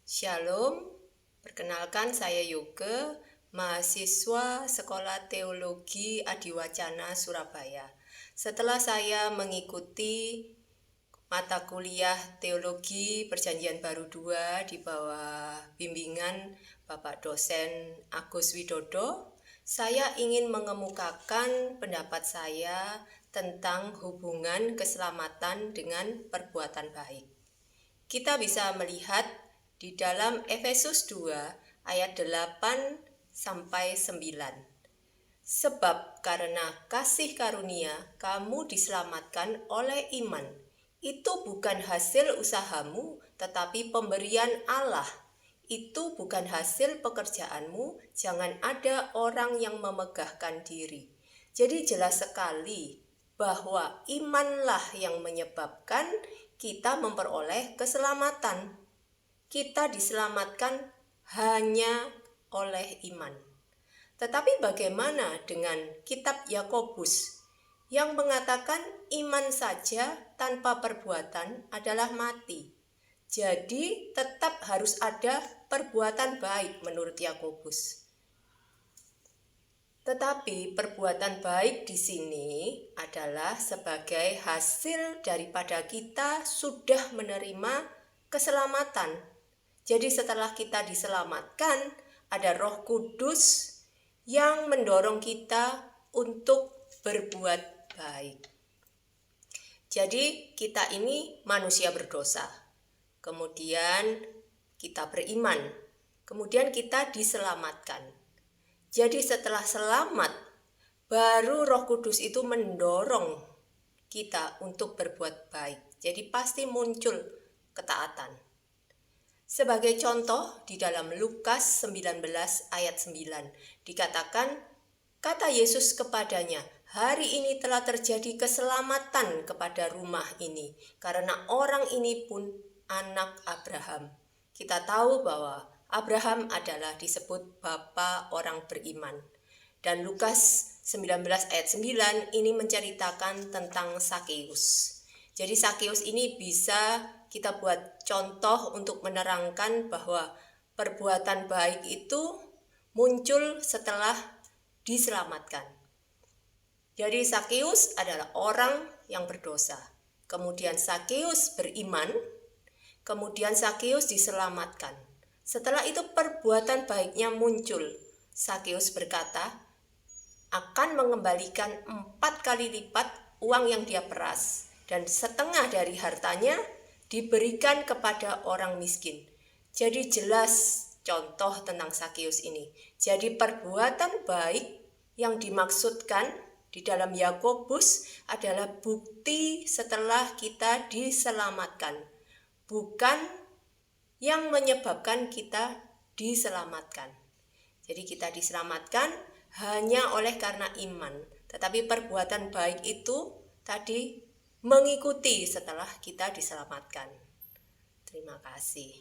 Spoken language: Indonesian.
Shalom, perkenalkan saya Yoga, mahasiswa Sekolah Teologi Adiwacana Surabaya. Setelah saya mengikuti mata kuliah Teologi Perjanjian Baru 2 di bawah bimbingan Bapak Dosen Agus Widodo, saya ingin mengemukakan pendapat saya tentang hubungan keselamatan dengan perbuatan baik. Kita bisa melihat di dalam Efesus 2 ayat 8 sampai 9. Sebab karena kasih karunia kamu diselamatkan oleh iman. Itu bukan hasil usahamu, tetapi pemberian Allah. Itu bukan hasil pekerjaanmu, jangan ada orang yang memegahkan diri. Jadi jelas sekali bahwa imanlah yang menyebabkan kita memperoleh keselamatan. Kita diselamatkan hanya oleh iman. Tetapi bagaimana dengan kitab Yakobus yang mengatakan iman saja tanpa perbuatan adalah mati. Jadi tetap harus ada perbuatan baik menurut Yakobus. Tetapi perbuatan baik di sini adalah sebagai hasil daripada kita sudah menerima keselamatan. Jadi setelah kita diselamatkan, ada Roh Kudus yang mendorong kita untuk berbuat baik. Jadi kita ini manusia berdosa. Kemudian kita beriman. Kemudian kita diselamatkan. Jadi setelah selamat, baru Roh Kudus itu mendorong kita untuk berbuat baik. Jadi pasti muncul ketaatan. Sebagai contoh, di dalam Lukas 19 ayat 9 dikatakan, kata Yesus kepadanya, hari ini telah terjadi keselamatan kepada rumah ini, karena orang ini pun anak Abraham. Kita tahu bahwa Abraham adalah disebut bapa orang beriman. Dan Lukas 19 ayat 9 ini menceritakan tentang Sakeus. Jadi Sakeus ini bisa kita buat contoh untuk menerangkan bahwa perbuatan baik itu muncul setelah diselamatkan. Jadi Sakeus adalah orang yang berdosa. Kemudian Sakeus beriman, kemudian Sakeus diselamatkan. Setelah itu perbuatan baiknya muncul. Sakeus berkata, akan mengembalikan 4 kali lipat uang yang dia peras, dan setengah dari hartanya diberikan kepada orang miskin. Jadi jelas contoh tentang Sakeus ini. Jadi perbuatan baik yang dimaksudkan di dalam Yakobus adalah bukti setelah kita diselamatkan, bukan yang menyebabkan kita diselamatkan. Jadi kita diselamatkan hanya oleh karena iman, tetapi perbuatan baik itu tadi mengikuti setelah kita diselamatkan. Terima kasih.